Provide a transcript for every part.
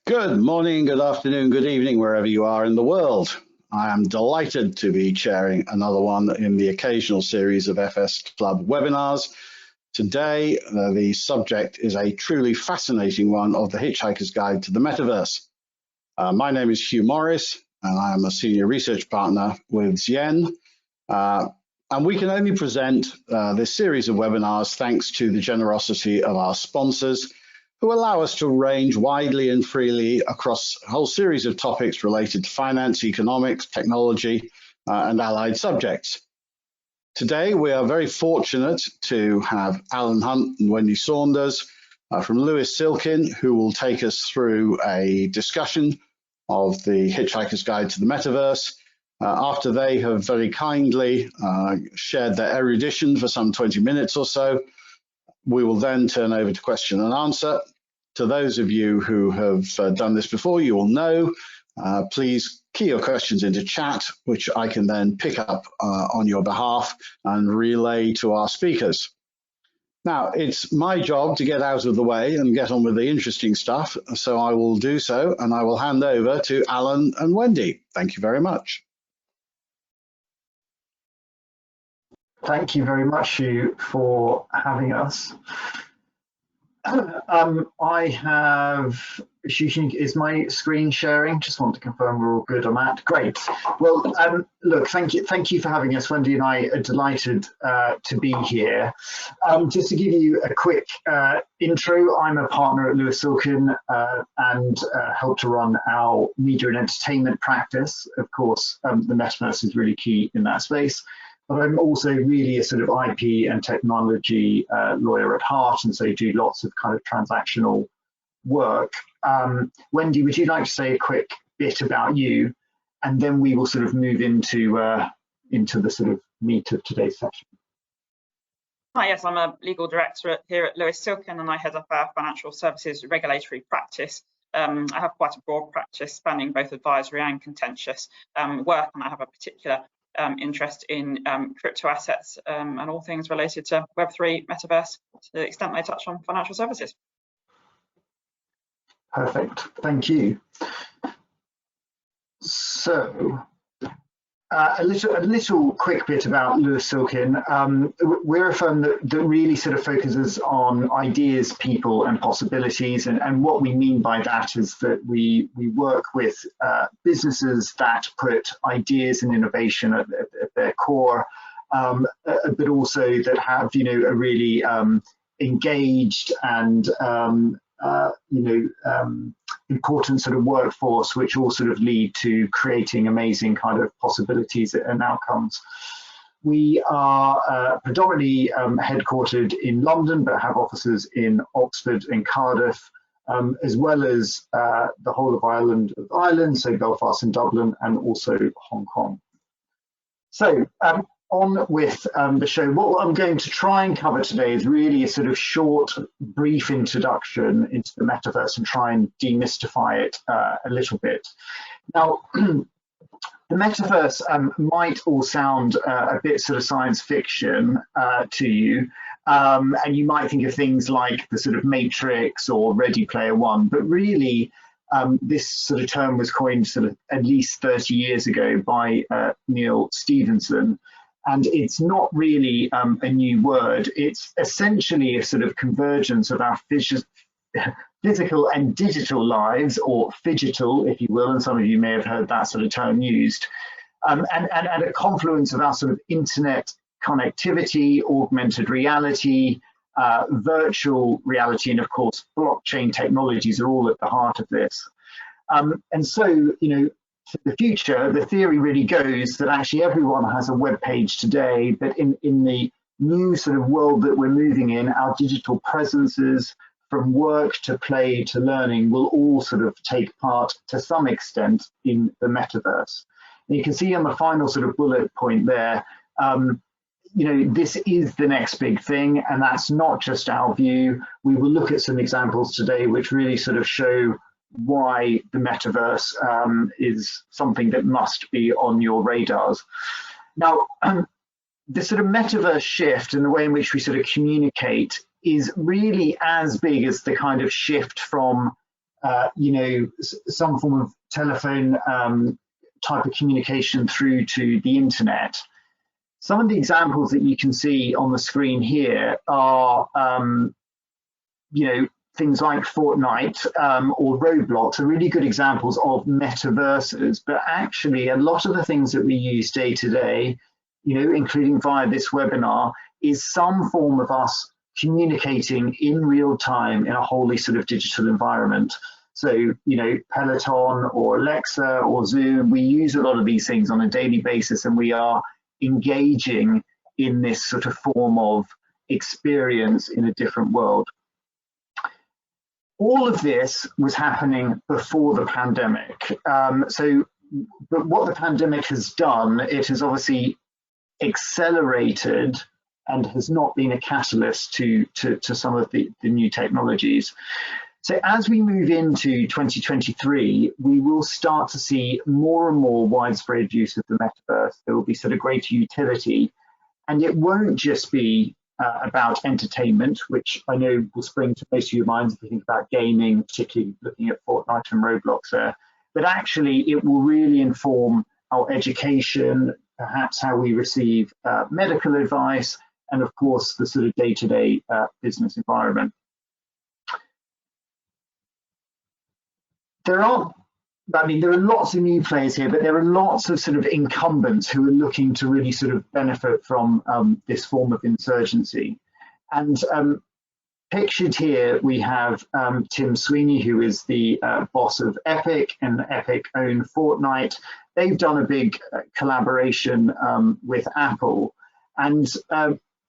Good morning, good afternoon, good evening, wherever you are in the world. I am delighted to be chairing another one in the occasional series of FS Club webinars. Today, the subject is a truly fascinating one of the Hitchhiker's Guide to the Metaverse. My name is Hugh Morris, and I am a senior research partner with Zien. And we can only present this series of webinars thanks to the generosity of our sponsors, who allow us to range widely and freely across a whole series of topics related to finance, economics, technology, and allied subjects. Today, we are very fortunate to have Alan Hunt and Wendy Saunders from Lewis Silkin, who will take us through a discussion of the Hitchhiker's Guide to the Metaverse. After they have very kindly shared their erudition for some 20 minutes or so, we will then turn over to question and answer. To those of you who have done this before, you will know, please key your questions into chat, which I can then pick up on your behalf and relay to our speakers. Now, it's my job to get out of the way and get on with the interesting stuff, so I will do so, and I will hand over to Alan and Wendy. Thank you very much. Thank you very much, Hugh, for having us. I have, is my screen sharing? Just want to confirm we're all good on that. Great. Well, look, thank you for having us. Wendy and I are delighted to be here. Just to give you a quick intro, I'm a partner at Lewis Silkin and help to run our media and entertainment practice. Of course, the metaverse is really key in that space. But I'm also really a sort of IP and technology lawyer at heart, and so do lots of kind of transactional work. Wendy, would you like to say a quick bit about you, and then we will sort of move into the sort of meat of today's session. Hi, yes, I'm a legal director here at Lewis Silkin, and I head up our financial services regulatory practice. I have quite a broad practice spanning both advisory and contentious work, and I have a particular interest in crypto assets and all things related to Web3, Metaverse, to the extent they touch on financial services. Perfect, thank you. So, a little quick bit about Lewis Silkin. We're a firm that really sort of focuses on ideas, people, and possibilities. And what we mean by that is that we work with businesses that put ideas and innovation at their core, but also that have, a really engaged and important sort of workforce, which all sort of lead to creating amazing kind of possibilities and outcomes. We are predominantly headquartered in London, but have offices in Oxford and Cardiff, as well as the whole of Ireland, so Belfast and Dublin, and also Hong Kong. So on with the show. What I'm going to try and cover today is really a sort of short, brief introduction into the metaverse and try and demystify it a little bit. Now, the metaverse might all sound a bit sort of science fiction to you, and you might think of things like the sort of Matrix or Ready Player One, but really this sort of term was coined sort of at least 30 years ago by Neil Stephenson. And it's not really a new word. It's essentially a sort of convergence of our physical and digital lives, or phygital, if you will, and some of you may have heard that sort of term used, and a confluence of our sort of internet connectivity, augmented reality, virtual reality, and of course, blockchain technologies are all at the heart of this. And so, for the future, the theory really goes that actually everyone has a web page today, but in the new sort of world that we're moving in, our digital presences, from work to play to learning, will all sort of take part to some extent in the metaverse. And you can see on the final sort of bullet point there, this is the next big thing, and that's not just our view. We will look at some examples today which really sort of show why the metaverse is something that must be on your radars. Now, the sort of metaverse shift and the way in which we sort of communicate is really as big as the kind of shift from you know, some form of telephone type of communication through to the internet. Some of the examples that you can see on the screen here are, you know, things like Fortnite or Roblox are really good examples of metaverses, but actually a lot of the things that we use day to day, you know, including via this webinar, is some form of us communicating in real time in a wholly sort of digital environment. So, you know, Peloton or Alexa or Zoom, we use a lot of these things on a daily basis, and we are engaging in this sort of form of experience in a different world. All of this was happening before the pandemic. But what the pandemic has done, it has obviously accelerated and has not been a catalyst to some of the new technologies. So as we move into 2023, we will start to see more and more widespread use of the metaverse. There will be sort of greater utility, and it won't just be about entertainment, which I know will spring to most of your minds if you think about gaming, particularly looking at Fortnite and Roblox there. But actually, it will really inform our education, perhaps how we receive medical advice, and of course, the sort of day-to-day business environment. There are lots of new players here, but there are lots of sort of incumbents who are looking to really sort of benefit from this form of insurgency. And pictured here, we have Tim Sweeney, who is the boss of Epic, and Epic own Fortnite. They've done a big collaboration with Apple. And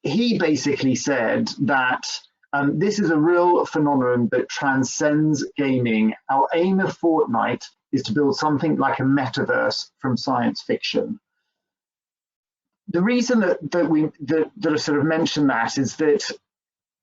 he basically said that this is a real phenomenon that transcends gaming. Our aim of Fortnite is to build something like a metaverse from science fiction. The reason that I sort of mention that is that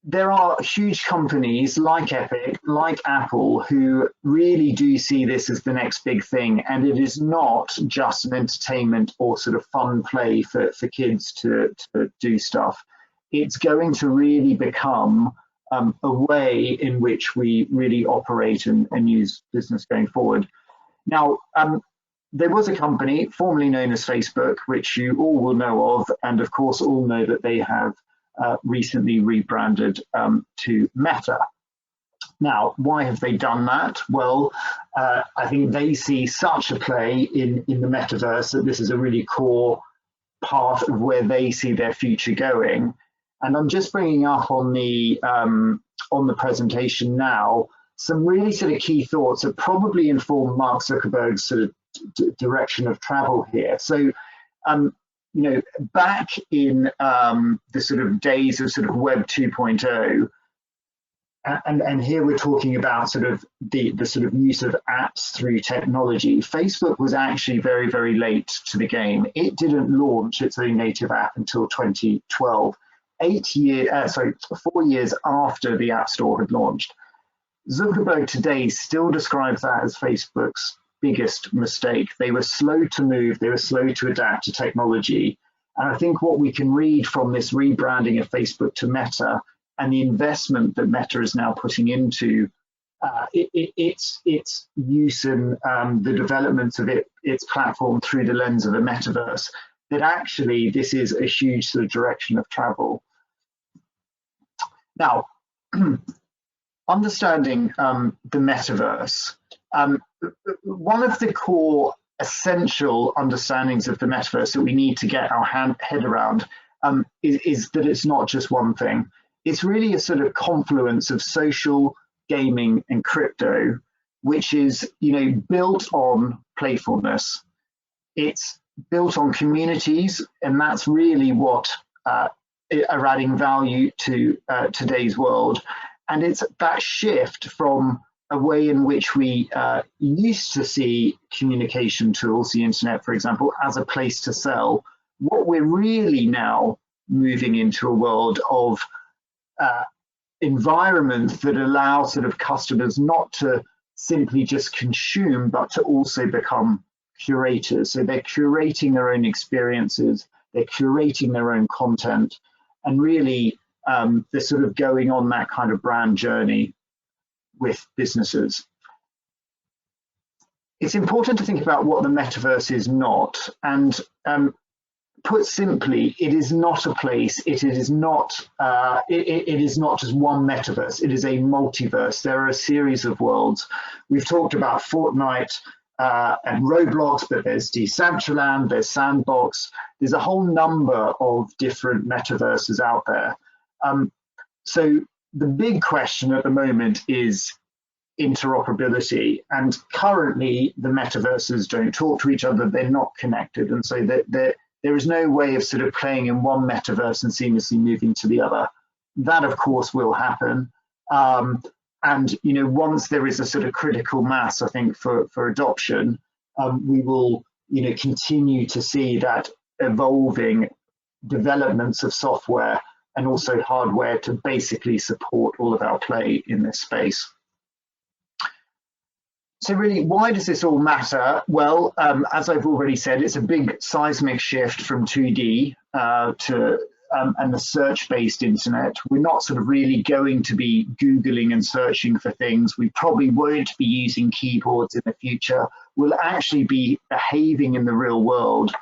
there are huge companies like Epic, like Apple, who really do see this as the next big thing. And it is not just an entertainment or sort of fun play for kids to do stuff. It's going to really become a way in which we really operate and use business going forward. Now, there was a company formerly known as Facebook, which you all will know of, and of course all know that they have recently rebranded to Meta. Now, why have they done that? Well, I think they see such a play in the metaverse that this is a really core part of where they see their future going. And I'm just bringing up on the presentation now some really sort of key thoughts that probably inform Mark Zuckerberg's sort of direction of travel here. So, you know, back in the sort of days of sort of Web 2.0, and here we're talking about sort of the sort of use of apps through technology. Facebook was actually very, very late to the game. It didn't launch its own native app until 2012. 4 years after the App Store had launched. Zuckerberg today still describes that as Facebook's biggest mistake. They were slow to move, they were slow to adapt to technology. And I think what we can read from this rebranding of Facebook to Meta and the investment that Meta is now putting into its use and the development of its platform through the lens of a metaverse, that actually this is a huge sort of direction of travel. Now, understanding the metaverse, one of the core essential understandings of the metaverse that we need to get our head around is that it's not just one thing. It's really a sort of confluence of social, gaming, and crypto, which is, you know, built on playfulness. It's built on communities, and that's really what are adding value to today's world. And it's that shift from a way in which we used to see communication tools, the internet, for example, as a place to sell. What we're really now moving into a world of environments that allow sort of customers not to simply just consume, but to also become curators. So they're curating their own experiences, they're curating their own content, and really they're sort of going on that kind of brand journey with businesses. it's important to think about what the metaverse is not. And put simply, it is not a place. It is not. It is not just one metaverse. It is a multiverse. There are a series of worlds. We've talked about Fortnite and Roblox, but there's Decentraland, there's Sandbox. There's a whole number of different metaverses out there. So the big question at the moment is interoperability, and currently the metaverses don't talk to each other. They're not connected, and so there is no way of sort of playing in one metaverse and seamlessly moving to the other. That, of course, will happen. And once there is a sort of critical mass, I think, for adoption, we will continue to see that evolving developments of software and also hardware to basically support all of our play in this space. So really, why does this all matter? Well, as I've already said, it's a big seismic shift from 2D to and the search-based internet. We're not sort of really going to be Googling and searching for things. We probably won't be using keyboards in the future. We'll actually be behaving in the real world.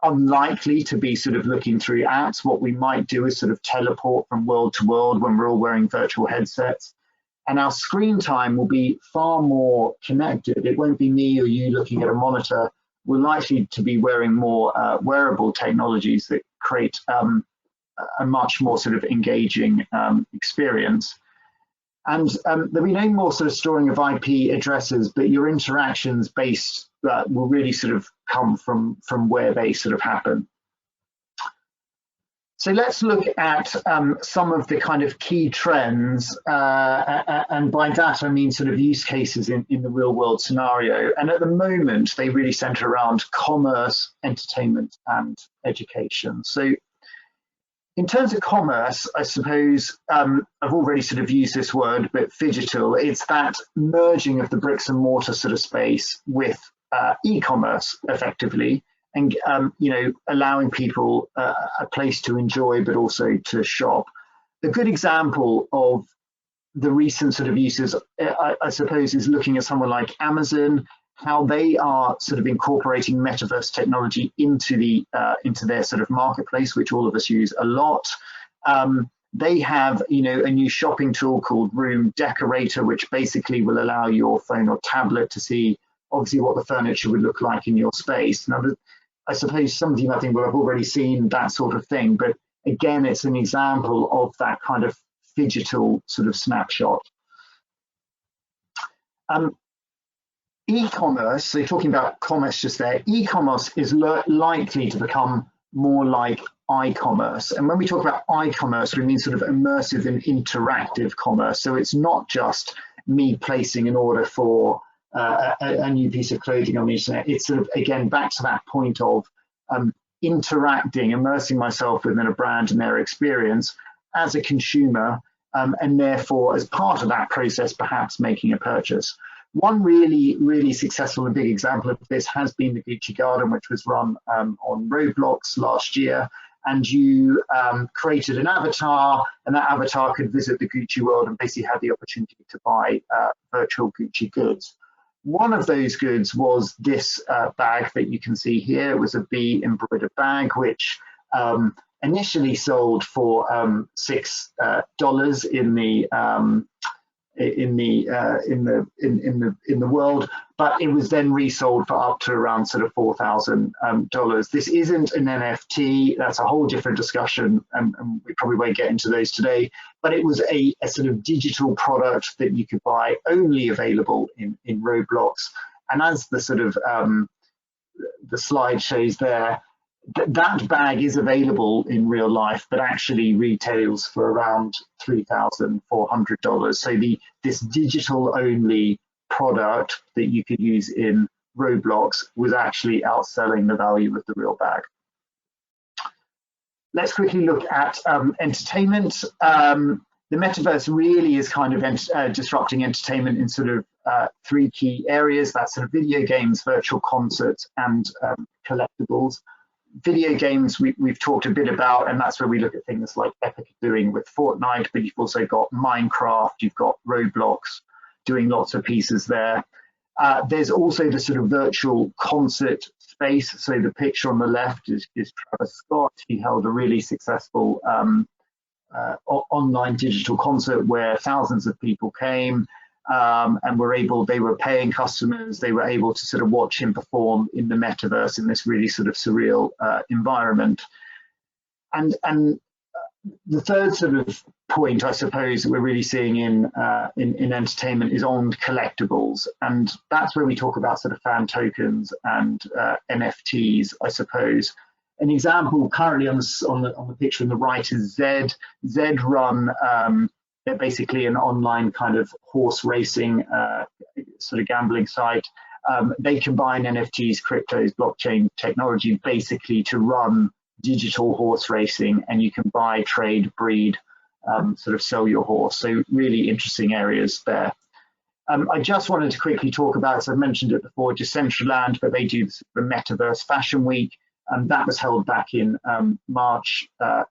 Unlikely to be sort of looking through apps. What we might do is sort of teleport from world to world when we're all wearing virtual headsets. And our screen time will be far more connected. It won't be me or you looking at a monitor. We're likely to be wearing more wearable technologies that create a much more sort of engaging experience. And there'll be no more sort of storing of IP addresses, but your interactions based will really sort of come from where they sort of happen. So let's look at some of the kind of key trends, and by that I mean sort of use cases in the real world scenario. And at the moment, they really center around commerce, entertainment, and education. So in terms of commerce, I suppose I've already sort of used this word, but phygital, it's that merging of the bricks and mortar sort of space with e-commerce effectively. And allowing people a place to enjoy, but also to shop. A good example of the recent sort of uses, I suppose, is looking at someone like Amazon, how they are sort of incorporating metaverse technology into their sort of marketplace, which all of us use a lot. They have a new shopping tool called Room Decorator, which basically will allow your phone or tablet to see obviously what the furniture would look like in your space. Now, I suppose some of you might think, well, I've already seen that sort of thing, but again, it's an example of that kind of phygital sort of snapshot. E-commerce, so you're talking about commerce just there, e-commerce is likely to become more like I-commerce. And when we talk about I-commerce, we mean sort of immersive and interactive commerce. So it's not just me placing an order for a new piece of clothing on the internet. It's sort of, again, back to that point of interacting, immersing myself within a brand and their experience as a consumer, and therefore, as part of that process, perhaps making a purchase. One really successful and big example of this has been the Gucci Garden, which was run on Roblox last year. And you created an avatar, and that avatar could visit the Gucci world and basically have the opportunity to buy virtual Gucci goods. One of those goods was this bag that you can see here. It was a bee embroidered bag, which initially sold for $6 in the world, but it was then resold for up to around sort of $4,000. This isn't an NFT. That's a whole different discussion, and we probably won't get into those today. But it was a sort of digital product that you could buy, only available in Roblox. And as the sort of the slide shows there, that bag is available in real life, but actually retails for around $3,400. So this digital only product that you could use in Roblox was actually outselling the value of the real bag. Let's quickly look at entertainment. The metaverse really is kind of disrupting entertainment in sort of three key areas. That's sort of video games, virtual concerts, and collectibles. Video games we've talked a bit about, and that's where we look at things like Epic doing with Fortnite, but you've also got Minecraft, you've got Roblox doing lots of pieces there. There's also the sort of virtual concert space. So the picture on the left is Travis Scott. He held a really successful online digital concert where thousands of people came and they were paying customers. They were able to sort of watch him perform in the metaverse in this really sort of surreal environment. And the third sort of point, I suppose, that we're really seeing in entertainment is on collectibles, and that's where we talk about sort of fan tokens and NFTs, I suppose. An example currently on the picture on the right is Zed. Zed run they're basically an online kind of horse racing sort of gambling site. They combine NFTs, cryptos, blockchain technology basically to run digital horse racing, and you can buy, trade, breed, sort of sell your horse. So really interesting areas there. I just wanted to quickly talk about, as I've mentioned it before, Decentraland, but they do the Metaverse Fashion Week, and that was held back in March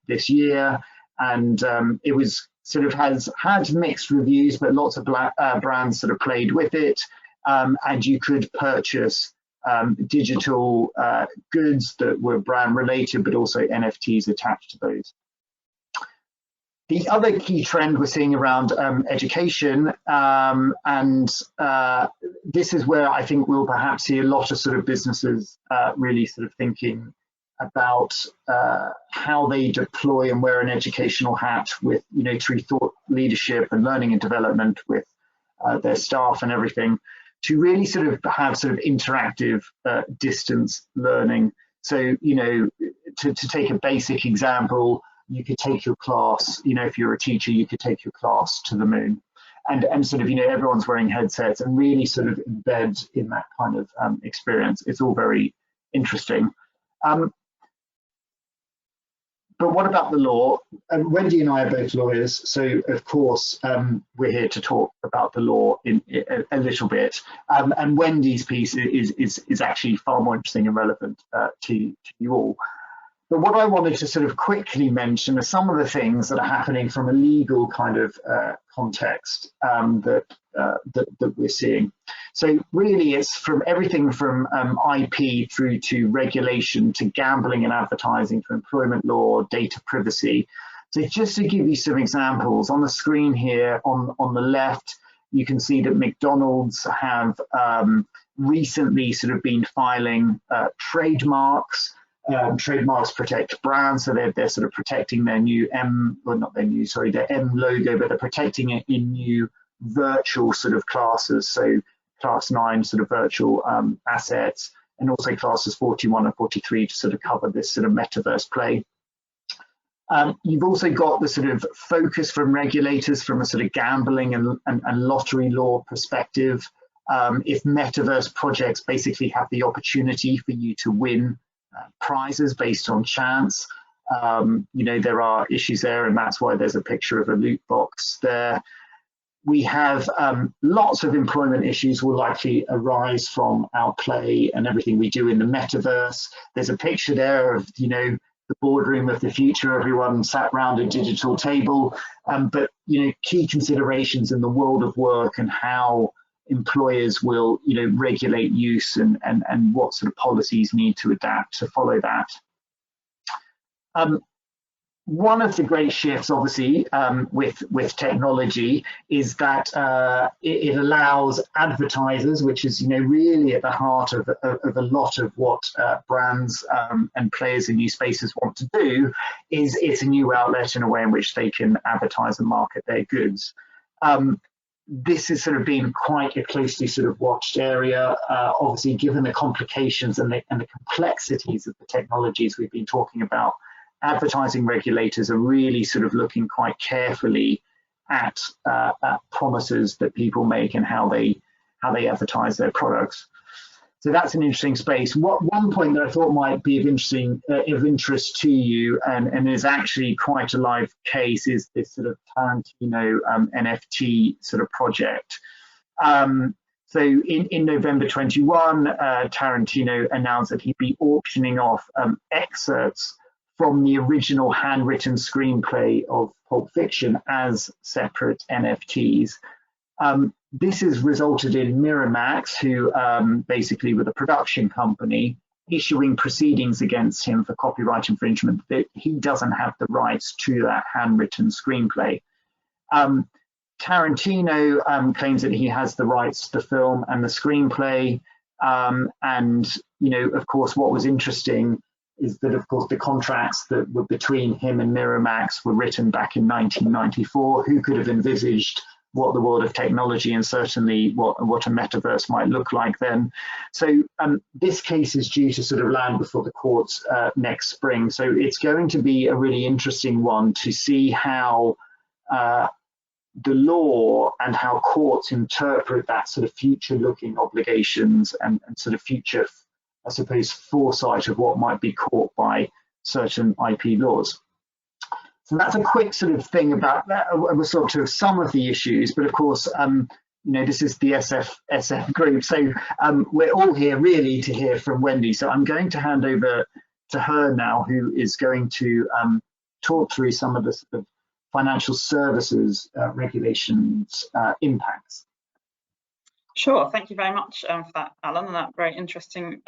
this year, and it was sort of had mixed reviews, but lots of brands sort of played with it, and you could purchase digital goods that were brand related, but also NFTs attached to those. The other key trend we're seeing around education, and this is where I think we'll perhaps see a lot of sort of businesses really sort of thinking about how they deploy and wear an educational hat with, through thought leadership and learning and development with their staff and everything, to really sort of have sort of interactive distance learning. So, to take a basic example, you could take your class, if you're a teacher, you could take your class to the moon, and sort of, everyone's wearing headsets and really sort of embed in that kind of experience. It's all very interesting. But what about the law? Wendy and I are both lawyers, so of course we're here to talk about the law in a little bit. And Wendy's piece is actually far more interesting and relevant to you all. But what I wanted to sort of quickly mention are some of the things that are happening from a legal kind of context that we're seeing. So really it's from everything from IP through to regulation to gambling and advertising to employment law, data privacy. So just to give you some examples, on the screen here on the left, you can see that McDonald's have recently sort of been filing trademarks. Trademarks protect brands, so they're sort of protecting their new their M logo, but they're protecting it in new virtual sort of classes, so class 9 sort of virtual assets, and also classes 41 and 43 to sort of cover this sort of metaverse play. You've also got the sort of focus from regulators from a sort of gambling and lottery law perspective. If metaverse projects basically have the opportunity for you to win prizes based on chance, there are issues there, and that's why there's a picture of a loot box there. We have lots of employment issues will likely arise from our play and everything we do in the metaverse. There's a picture there of the boardroom of the future, everyone sat around a digital table, but key considerations in the world of work and how employers will regulate use and what sort of policies need to adapt to follow that. One of the great shifts obviously with technology is that it allows advertisers, which is really at the heart of a lot of what brands and players in new spaces want to do, is it's a new outlet in a way in which they can advertise and market their goods. This has sort of been quite a closely sort of watched area, obviously given the complications and the complexities of the technologies we've been talking about. Advertising regulators are really sort of looking quite carefully at promises that people make and how they advertise their products. So that's an interesting space. One point that I thought might be of interest to you, and is actually quite a live case, is this sort of Tarantino NFT sort of project. So in November 21, Tarantino announced that he'd be auctioning off excerpts from the original handwritten screenplay of Pulp Fiction as separate NFTs. this has resulted in Miramax, who basically were the production company, issuing proceedings against him for copyright infringement, that he doesn't have the rights to that handwritten screenplay. Tarantino claims that he has the rights to the film and the screenplay. And, you know, of course, what was interesting is that, of course, the contracts that were between him and Miramax were written back in 1994. Who could have envisaged what the world of technology and certainly what a metaverse might look like then? So this case is due to sort of land before the courts next spring. So it's going to be a really interesting one to see how the law and how courts interpret that sort of future-looking obligations and sort of future, I suppose, foresight of what might be caught by certain IP laws. So that's a quick sort of thing about that, sort of some of the issues, but of course, you know, this is the SF group, so we're all here really to hear from Wendy. So I'm going to hand over to her now, who is going to talk through some of the sort of financial services regulations impacts. Sure, thank you very much for that, Alan, and that very interesting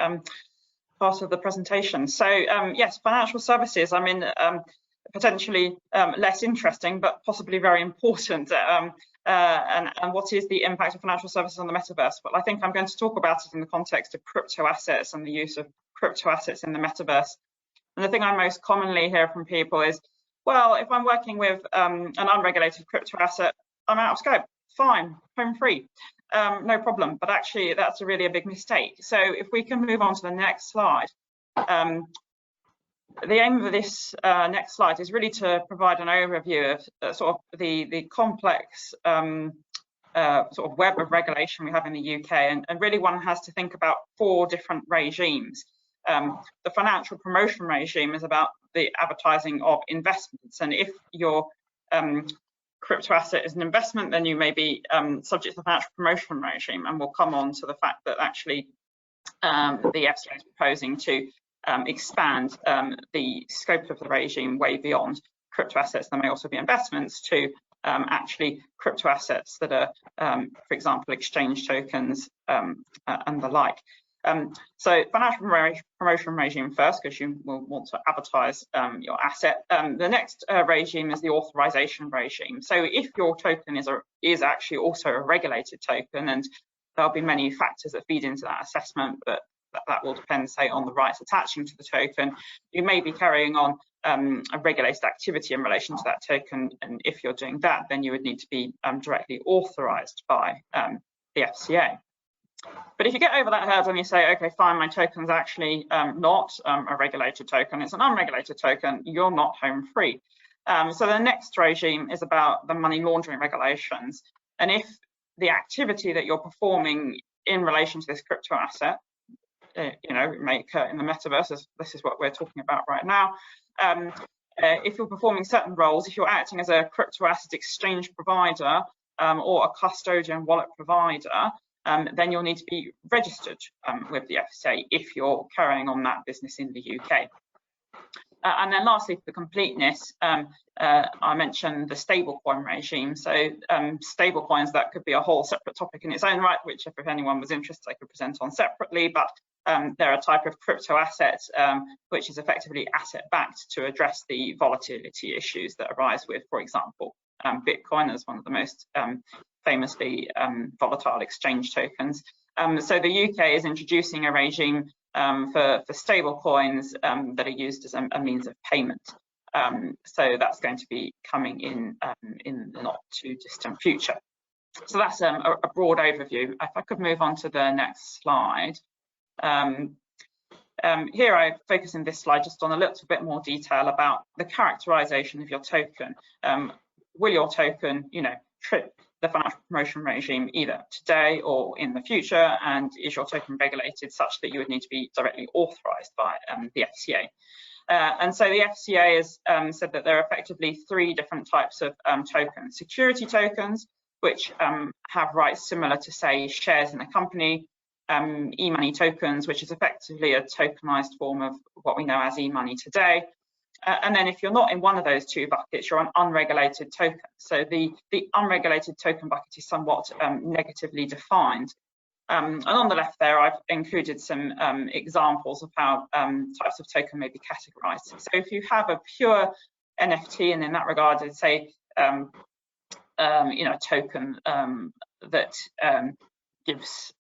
part of the presentation. So yes, financial services, I mean, potentially less interesting, but possibly very important. And what is the impact of financial services on the metaverse? Well, I think I'm going to talk about it in the context of crypto assets and the use of crypto assets in the metaverse. And the thing I most commonly hear from people is, well, if I'm working with an unregulated crypto asset, I'm out of scope. Fine, home free, no problem. But actually, that's really a big mistake. So if we can move on to the next slide. The aim of this next slide is really to provide an overview of sort of the complex sort of web of regulation we have in the UK, and really one has to think about 4 different regimes. The financial promotion regime is about the advertising of investments, and if your crypto asset is an investment, then you may be subject to the financial promotion regime, and we'll come on to the fact that actually the FCA is proposing to expand the scope of the regime way beyond crypto assets. There may also be investments to actually crypto assets that are, for example, exchange tokens and the like. So financial promotion regime first, because you will want to advertise your asset. The next regime is the authorization regime. So if your token is actually also a regulated token, and there'll be many factors that feed into that assessment, but that will depend, say, on the rights attaching to the token. You may be carrying on a regulated activity in relation to that token, and if you're doing that, then you would need to be directly authorized by the FCA. But if you get over that hurdle and you say, okay, fine, my token's actually not a regulated token, it's an unregulated token, you're not home free. So the next regime is about the money laundering regulations. And if the activity that you're performing in relation to this crypto asset, you know, it may occur in the metaverse, as this is what we're talking about right now. If you're performing certain roles, if you're acting as a crypto asset exchange provider or a custodian wallet provider, then you'll need to be registered with the FCA if you're carrying on that business in the UK. And then lastly, for completeness, I mentioned the stablecoin regime. So stablecoins, that could be a whole separate topic in its own right, which if anyone was interested, I could present on separately. But they're a type of crypto asset which is effectively asset-backed to address the volatility issues that arise with, for example, Bitcoin as one of the most famously volatile exchange tokens. So the UK is introducing a regime for stable coins that are used as a means of payment. So that's going to be coming in the not too distant future. So that's a broad overview. If I could move on to the next slide. Here I focus in this slide just on a little bit more detail about the characterization of your token. Will your token, you know, trip the financial promotion regime either today or in the future, and is your token regulated such that you would need to be directly authorized by the FCA? And so the FCA has said that there are effectively 3 different types of tokens. Security tokens, which have rights similar to, say, shares in a company. E-money tokens, which is effectively a tokenized form of what we know as e-money today. And then if you're not in one of those two buckets, you're an unregulated token. So the unregulated token bucket is somewhat negatively defined. And on the left there, I've included some examples of how types of token may be categorized. So if you have a pure NFT, and in that regard, I'd say a token that gives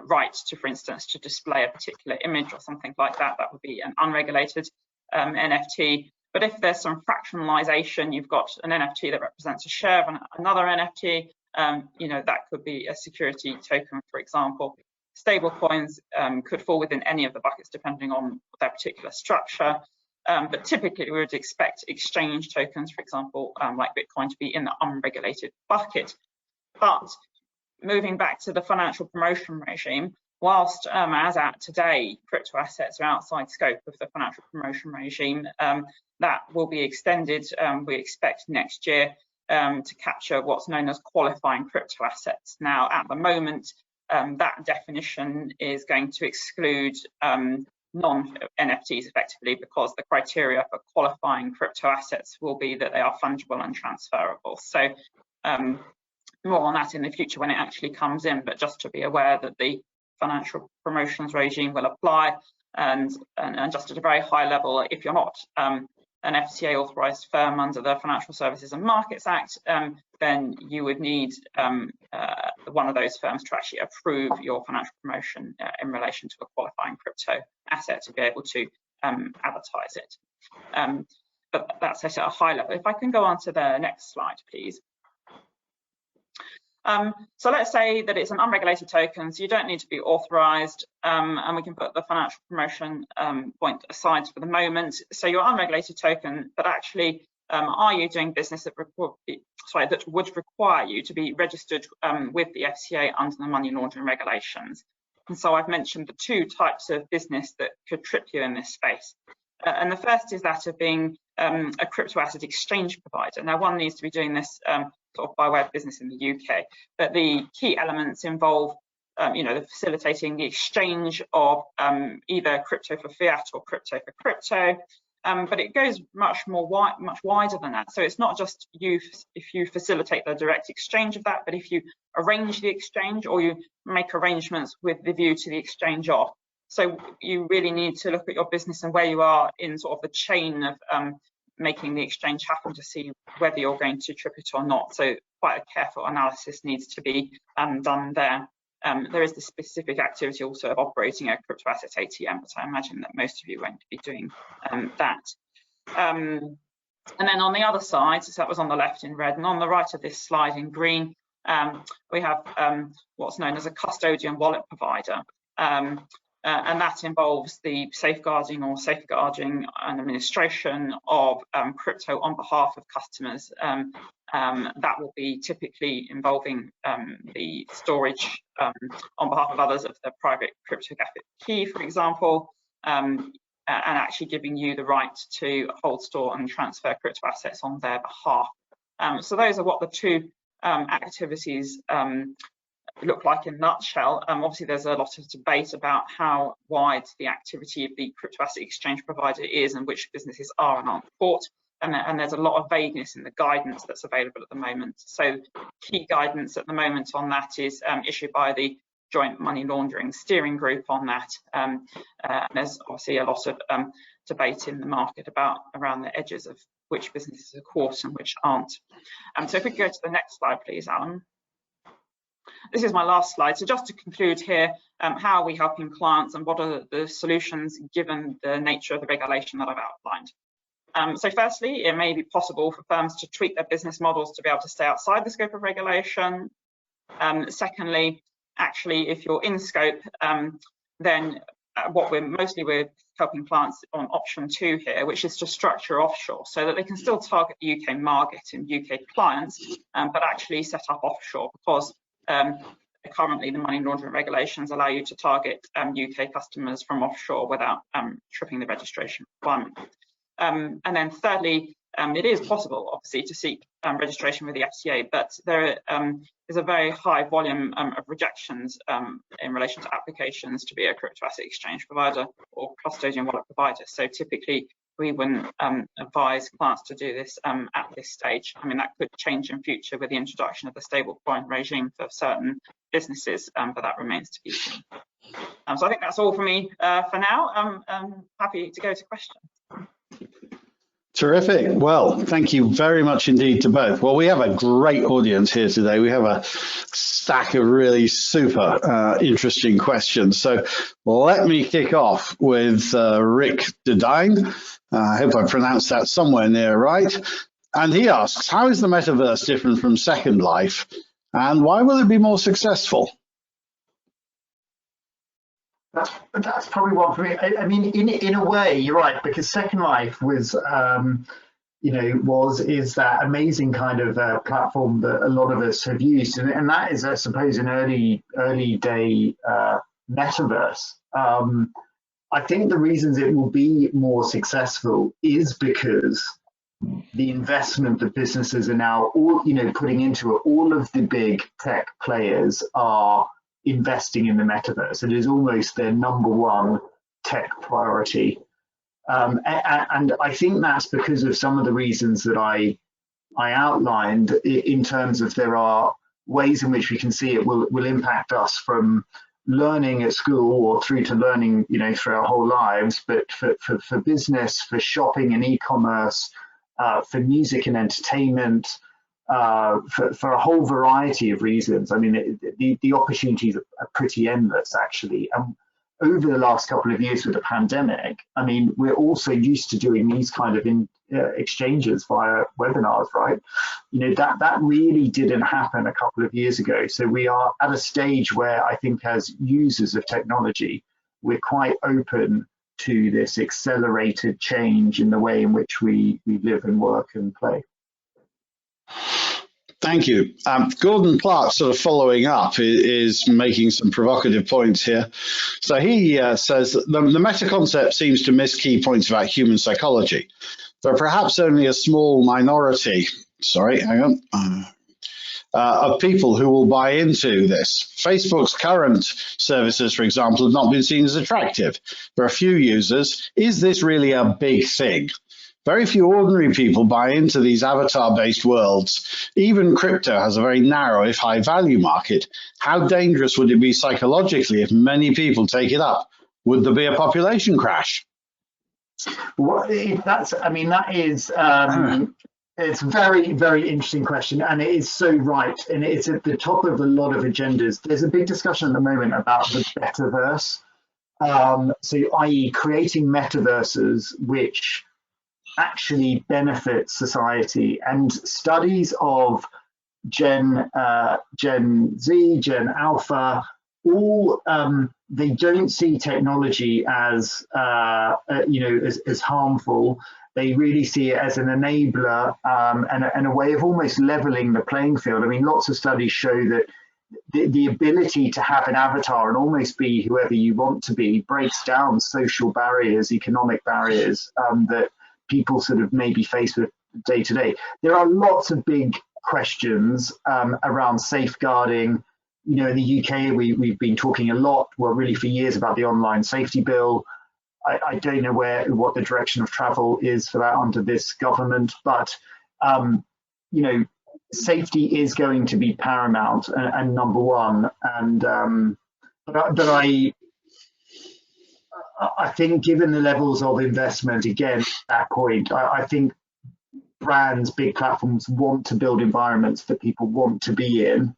rights to, for instance, to display a particular image or something like that, that would be an unregulated NFT. But if there's some fractionalization, you've got an NFT that represents a share of another NFT, that could be a security token, for example. Stable coins could fall within any of the buckets depending on their particular structure. But typically we would expect exchange tokens, for example, like Bitcoin, to be in the unregulated bucket. But moving back to the financial promotion regime, whilst as at today, crypto assets are outside scope of the financial promotion regime, that will be extended, we expect next year, to capture what's known as qualifying crypto assets. Now, at the moment, that definition is going to exclude non-NFTs effectively, because the criteria for qualifying crypto assets will be that they are fungible and transferable. So more on that in the future when it actually comes in, but just to be aware that the financial promotions regime will apply, and just at a very high level, if you're not an FCA authorised firm under the Financial Services and Markets Act, then you would need one of those firms to actually approve your financial promotion in relation to a qualifying crypto asset to be able to advertise it. But that's set at a high level. If I can go on to the next slide, please. So let's say that it's an unregulated token, so you don't need to be authorised, and we can put the financial promotion point aside for the moment. So you're unregulated token, but actually, are you doing business that would require you to be registered with the FCA under the money laundering regulations? And so I've mentioned the two types of business that could trip you in this space. And the first is that of being a crypto asset exchange provider. Now, one needs to be doing this sort of by way of business in the UK, but the key elements involve facilitating the exchange of either crypto for fiat or crypto for crypto, but it goes much wider than that. So it's not just if you facilitate the direct exchange of that, but if you arrange the exchange or you make arrangements with the view to the exchange of. So you really need to look at your business and where you are in sort of the chain of making the exchange happen to see whether you're going to trip it or not. So quite a careful analysis needs to be done there. There is the specific activity also of operating a crypto asset ATM, but I imagine that most of you won't be doing that. And then on the other side, so that was on the left in red, and on the right of this slide in green, we have what's known as a custodian wallet provider. And that involves the safeguarding and administration of crypto on behalf of customers. That will be typically involving the storage on behalf of others of the private cryptographic key, for example, and actually giving you the right to hold, store and transfer crypto assets on their behalf. So those are what the two activities look like in a nutshell. Obviously, there's a lot of debate about how wide the activity of the crypto asset exchange provider is and which businesses are and aren't caught. And there's a lot of vagueness in the guidance that's available at the moment. So key guidance at the moment on that is issued by the Joint Money Laundering Steering Group on that. There's obviously a lot of debate in the market around the edges of which businesses are caught and which aren't. So if we could go to the next slide, please, Alan. This is my last slide. So just to conclude here, how are we helping clients and what are the solutions given the nature of the regulation that I've outlined? So firstly, it may be possible for firms to tweak their business models to be able to stay outside the scope of regulation. Secondly, actually, if you're in scope, then what we're helping clients on option 2 here, which is to structure offshore so that they can still target the UK market and UK clients, but actually set up offshore, because currently the money laundering regulations allow you to target UK customers from offshore without tripping the registration requirement. And then thirdly, it is possible, obviously, to seek registration with the FCA, but there is a very high volume of rejections in relation to applications to be a crypto asset exchange provider or custodian wallet provider. So typically, we wouldn't advise clients to do this at this stage. I mean, that could change in future with the introduction of the stablecoin regime for certain businesses, but that remains to be seen. So I think that's all for me for now. I'm happy to go to questions. Terrific. Well, thank you very much indeed to both. Well, we have a great audience here today. We have a stack of really super interesting questions. So let me kick off with Rick Dedine. I hope I pronounced that somewhere near right. And he asks, how is the metaverse different from Second Life? And why will it be more successful? That's probably one for me. I mean, in a way, you're right, because Second Life was, is that amazing kind of platform that a lot of us have used, and that is, I suppose, an early day metaverse. I think the reasons it will be more successful is because the investment that businesses are now putting into it. All of the big tech players are investing in the metaverse. It is almost their number one tech priority. And I think that's because of some of the reasons that I outlined, in terms of there are ways in which we can see it will impact us from learning at school or through to learning, through our whole lives, but for business, for shopping and e-commerce, for music and entertainment, for a whole variety of reasons. I mean, the opportunities are pretty endless, actually. Over the last couple of years with the pandemic, I mean, we're also used to doing these kind of exchanges via webinars, right? That really didn't happen a couple of years ago. So we are at a stage where I think as users of technology, we're quite open to this accelerated change in the way in which we live and work and play. Thank you. Gordon Clark, sort of following up, is making some provocative points here. So he says that the meta concept seems to miss key points about human psychology. There are perhaps only a small minority, of people who will buy into this. Facebook's current services, for example, have not been seen as attractive. There are few users. Is this really a big thing? Very few ordinary people buy into these avatar-based worlds. Even crypto has a very narrow, if high-value market. How dangerous would it be psychologically if many people take it up? Would there be a population crash? Well, that is it's a very, very interesting question, and it is so right, and it's at the top of a lot of agendas. There's a big discussion at the moment about the metaverse, i.e. creating metaverses which actually benefit society, and studies of Gen Z, Gen Alpha, all they don't see technology as as harmful. They really see it as an enabler and a way of almost leveling the playing field. I mean, lots of studies show that the ability to have an avatar and almost be whoever you want to be breaks down social barriers, economic barriers that people sort of maybe face with day to day. There are lots of big questions around safeguarding. In the UK, we've been talking a lot, really for years, about the online safety bill. I don't know what the direction of travel is for that under this government, but safety is going to be paramount and number one. And but I think, given the levels of investment, again, at that point, I think brands, big platforms want to build environments that people want to be in.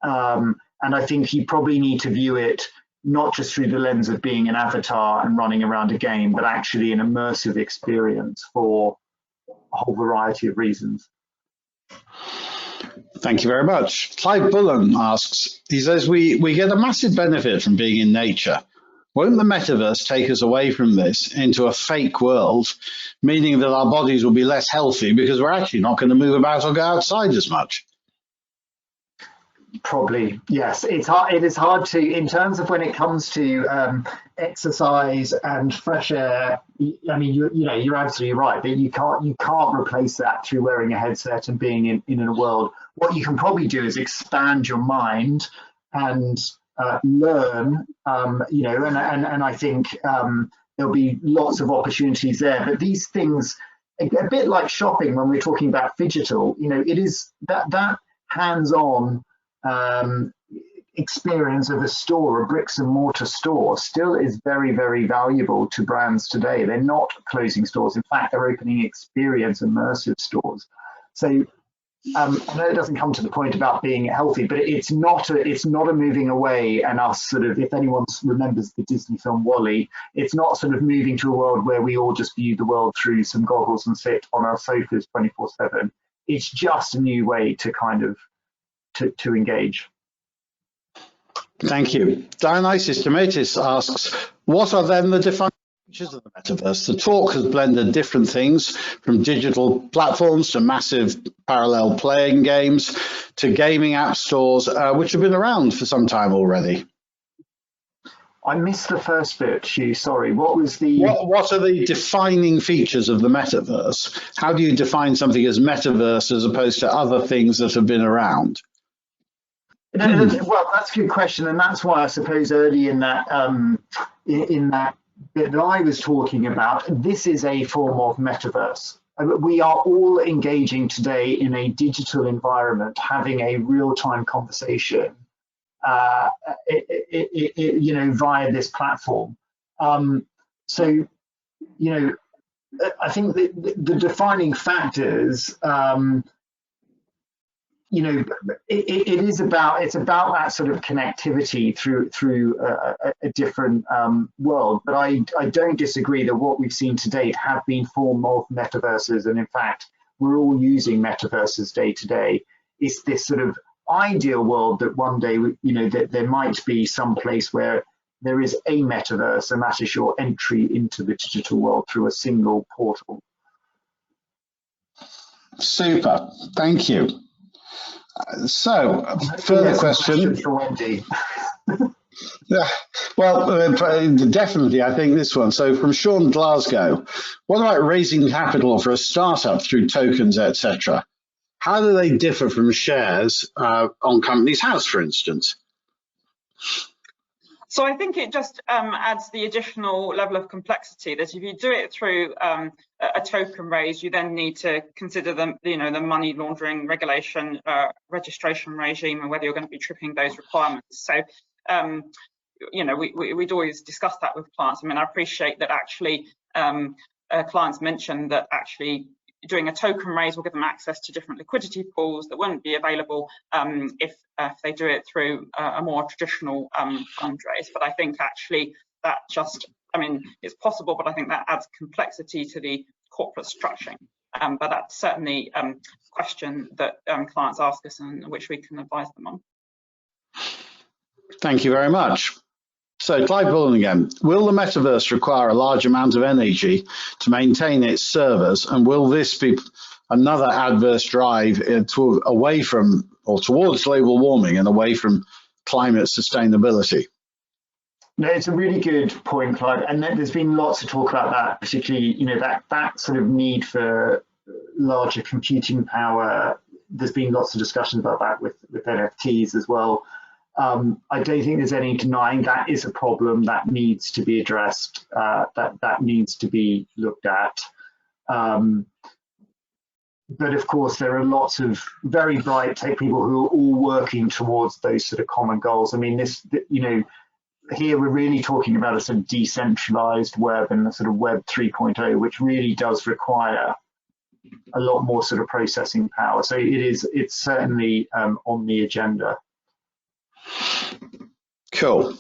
And I think you probably need to view it not just through the lens of being an avatar and running around a game, but actually an immersive experience for a whole variety of reasons. Thank you very much. Clive Bullen asks, he says, we get a massive benefit from being in nature. Won't the metaverse take us away from this into a fake world, meaning that our bodies will be less healthy because we're actually not going to move about or go outside as much? Probably, yes. It is hard to, in terms of when it comes to exercise and fresh air. I mean, you're absolutely right that you can't replace that through wearing a headset and being in a world. What you can probably do is expand your mind and learn. And I think there'll be lots of opportunities there. But these things, a bit like shopping when we're talking about phygital, it is that hands-on experience of a store, a bricks and mortar store, still is very, very valuable to brands today. They're not closing stores. In fact, they're opening experience immersive stores. So I know it doesn't come to the point about being healthy, but it's not a moving away. And us sort of, if anyone remembers the Disney film WALL-E, it's not sort of moving to a world where we all just view the world through some goggles and sit on our sofas 24/7. It's just a new way to kind of to engage. Thank you. Dionysus Tomatis asks, what are then the defining features of the metaverse? The talk has blended different things, from digital platforms to massive parallel playing games to gaming app stores, which have been around for some time already. I missed the first bit, Hugh. Sorry. What was the? What are the defining features of the metaverse? How do you define something as metaverse as opposed to other things that have been around? Well, that's a good question, and that's why I suppose early in that bit that I was talking about, this is a form of metaverse. We are all engaging today in a digital environment, having a real-time conversation, via this platform. So, I think the defining factors. It's about that sort of connectivity through a different world. But I don't disagree that what we've seen to date have been form of metaverses, and in fact, we're all using metaverses day to day. It's this sort of ideal world that one day, that there might be some place where there is a metaverse, and that is your entry into the digital world through a single portal. Super, thank you. So, further question for Wendy. Yeah, well, definitely, I think this one. So, from Sean Glasgow, what about raising capital for a startup through tokens, etc.? How do they differ from shares on Companies House, for instance? So I think it just adds the additional level of complexity that if you do it through a token raise, you then need to consider the money laundering regulation registration regime and whether you're going to be tripping those requirements. So we'd always discuss that with clients. I mean, I appreciate that actually clients mentioned that actually doing a token raise will give them access to different liquidity pools that wouldn't be available if they do it through a more traditional fundraise. But I think actually that it's possible, but I think that adds complexity to the corporate structuring. But that's certainly a question that clients ask us and which we can advise them on. Thank you very much. So, Clive Bullen again. Will the metaverse require a large amount of energy to maintain its servers, and will this be another adverse drive away from or towards global warming and away from climate sustainability? No, it's a really good point, Clive. And there's been lots of talk about that, particularly, that sort of need for larger computing power. There's been lots of discussions about that with NFTs as well. I don't think there's any denying that is a problem that needs to be addressed, that needs to be looked at. But of course, there are lots of very bright tech people who are all working towards those sort of common goals. I mean, here we're really talking about a sort of decentralized web and the sort of web 3.0, which really does require a lot more sort of processing power. So it's certainly on the agenda. Cool.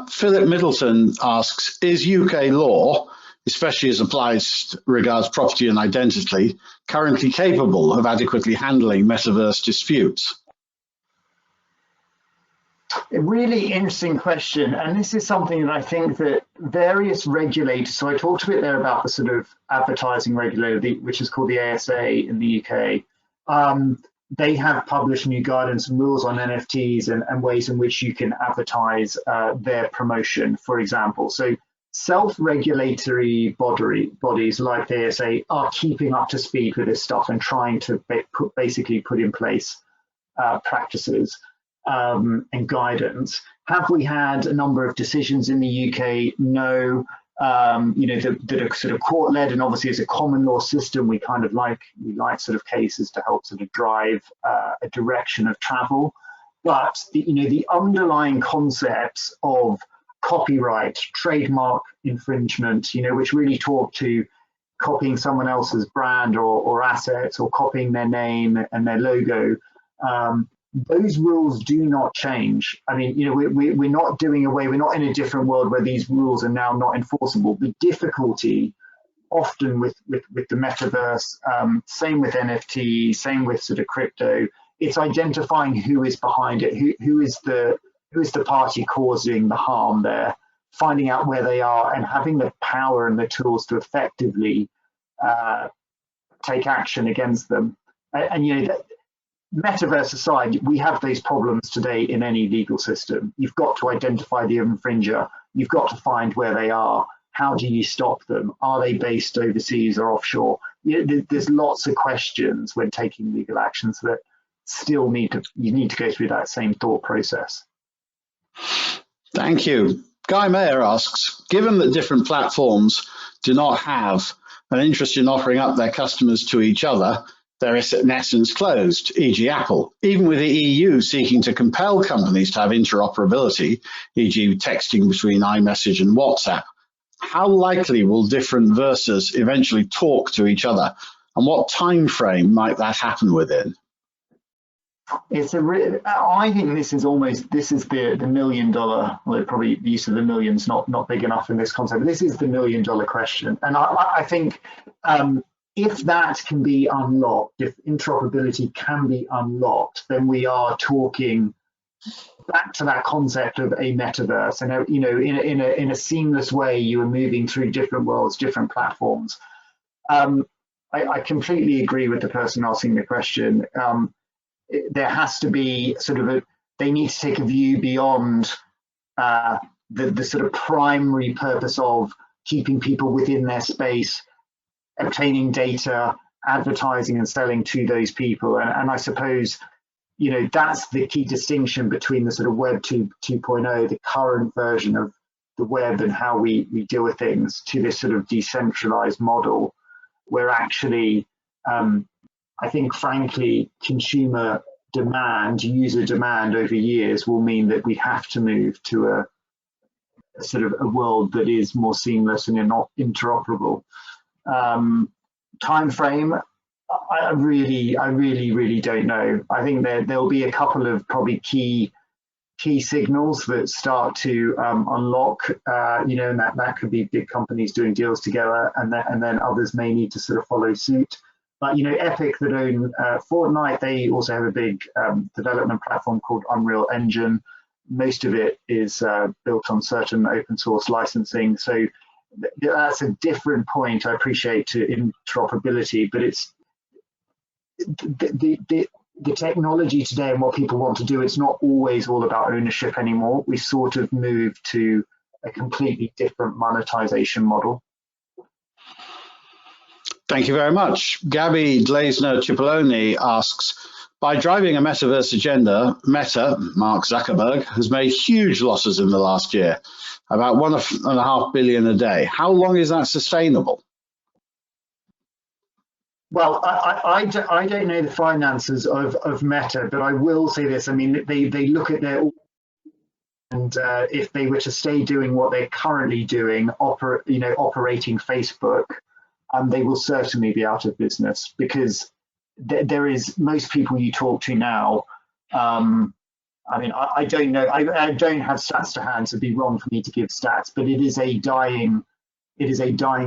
Philip Middleton asks, is UK law, especially as applies regards property and identity, currently capable of adequately handling metaverse disputes? A really interesting question, and this is something that I think that various regulators, so I talked a bit there about the sort of advertising regulator, which is called the ASA in the UK. They have published new guidance and rules on NFTs and ways in which you can advertise their promotion, for example. So self-regulatory bodies like the ASA are keeping up to speed with this stuff and trying to basically put in place practices and guidance. Have we had a number of decisions in the UK? No. that are sort of court led, and obviously as a common law system, we like sort of cases to help sort of drive a direction of travel. But the underlying concepts of copyright, trademark infringement, which really talk to copying someone else's brand or assets, or copying their name and their logo, those rules do not change. I mean, we're not doing away, we're not in a different world where these rules are now not enforceable. The difficulty often with the metaverse, same with NFT, same with sort of crypto, it's identifying who is behind it, who is the party causing the harm there, finding out where they are, and having the power and the tools to effectively take action against them. And metaverse aside, we have those problems today in any legal system. You've got to identify the infringer. You've got to find where they are. How do you stop them? Are they based overseas or offshore? There's lots of questions when taking legal actions that still you need to go through that same thought process. Thank you. Guy Mayer asks, given that different platforms do not have an interest in offering up their customers to each other, they're in essence closed, e.g. Apple, even with the EU seeking to compel companies to have interoperability, e.g. texting between iMessage and WhatsApp. How likely will different verses eventually talk to each other, and what time frame might that happen within? I think this is the $1 million, well, probably the use of the million's not big enough in this concept, but this is the $1 million question. And I think if that can be unlocked, if interoperability can be unlocked, then we are talking back to that concept of a metaverse. And in a seamless way, you are moving through different worlds, different platforms. I completely agree with the person asking the question. There has to be they need to take a view beyond the sort of primary purpose of keeping people within their space, obtaining data, advertising and selling to those people. And I suppose, that's the key distinction between the sort of Web 2.0, the current version of the web and how we deal with things, to this sort of decentralized model where actually, I think, frankly, consumer demand, user demand over years will mean that we have to move to a sort of a world that is more seamless and interoperable. Time frame, I really don't know. I think there'll be a couple of probably key signals that start to unlock, and that could be big companies doing deals together, and then others may need to sort of follow suit. But Epic, that own Fortnite, they also have a big development platform called Unreal Engine. Most of it is built on certain open source licensing. So that's a different point, I appreciate, to interoperability, but it's the technology today and what people want to do. It's not always all about ownership anymore. We sort of moved to a completely different monetization model. Thank you very much. Gabby Glazner-Cipollone asks, by driving a metaverse agenda, Meta, Mark Zuckerberg, has made huge losses in the last year, about $1.5 billion a day. How long is that sustainable? Well, I don't know the finances of Meta, but I will say this. I mean, they look at their, and if they were to stay doing what they're currently doing, operating Facebook, they will certainly be out of business, because there is, most people you talk to now, I mean, I don't know, I don't have stats to hand, so it'd be wrong for me to give stats, but it is a dying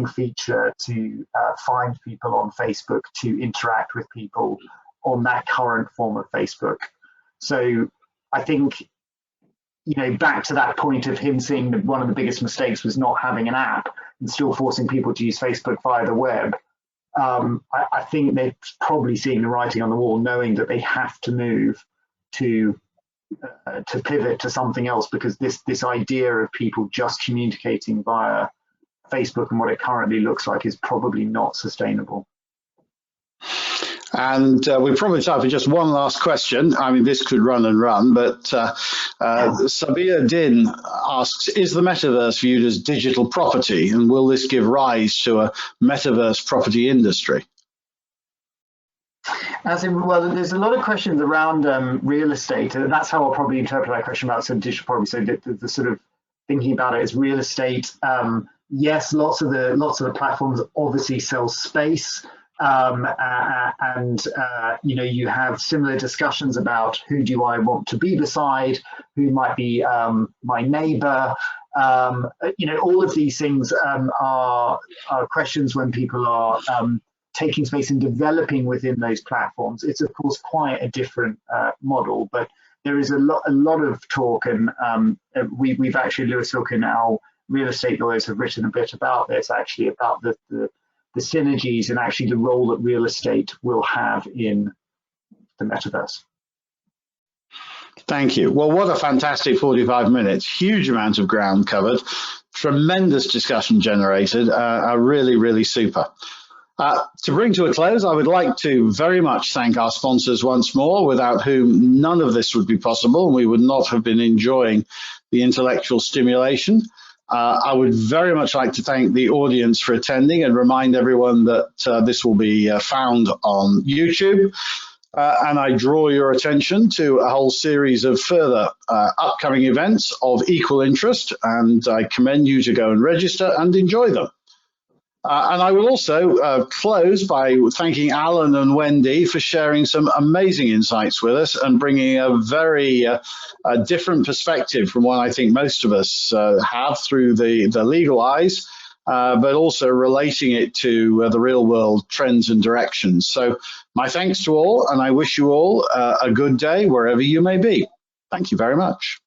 feature to find people on Facebook, to interact with people on that current form of Facebook. So I think, back to that point of him seeing that one of the biggest mistakes was not having an app and still forcing people to use Facebook via the web. I think they're probably seeing the writing on the wall, knowing that they have to move to pivot to something else, because this idea of people just communicating via Facebook and what it currently looks like is probably not sustainable. And we probably have time for just one last question. I mean, this could run and run, but Sabir Din asks, is the metaverse viewed as digital property, and will this give rise to a metaverse property industry? Well, there's a lot of questions around real estate, and that's how I'll probably interpret that question about sort of digital property. So the sort of thinking about it as real estate. Yes, lots of the platforms obviously sell space. You know, you have similar discussions about who do I want to be beside, who might be my neighbor. You know, all of these things are questions when people are taking space and developing within those platforms. It's of course quite a different model, but there is a lot of talk, and we've actually, Lewis Silkin, our real estate lawyers, have written a bit about this, actually, about the synergies and actually the role that real estate will have in the metaverse. Thank you. Well, what a fantastic 45 minutes. Huge amount of ground covered. Tremendous discussion generated. Really, really super. To bring to a close, I would like to very much thank our sponsors once more, without whom none of this would be possible, and we would not have been enjoying the intellectual stimulation. I would very much like to thank the audience for attending and remind everyone that this will be found on YouTube. And I draw your attention to a whole series of further upcoming events of equal interest, and I commend you to go and register and enjoy them. And I will also close by thanking Alan and Wendy for sharing some amazing insights with us and bringing a very different perspective from what I think most of us have through the legal eyes, but also relating it to the real world trends and directions. So my thanks to all, and I wish you all a good day wherever you may be. Thank you very much.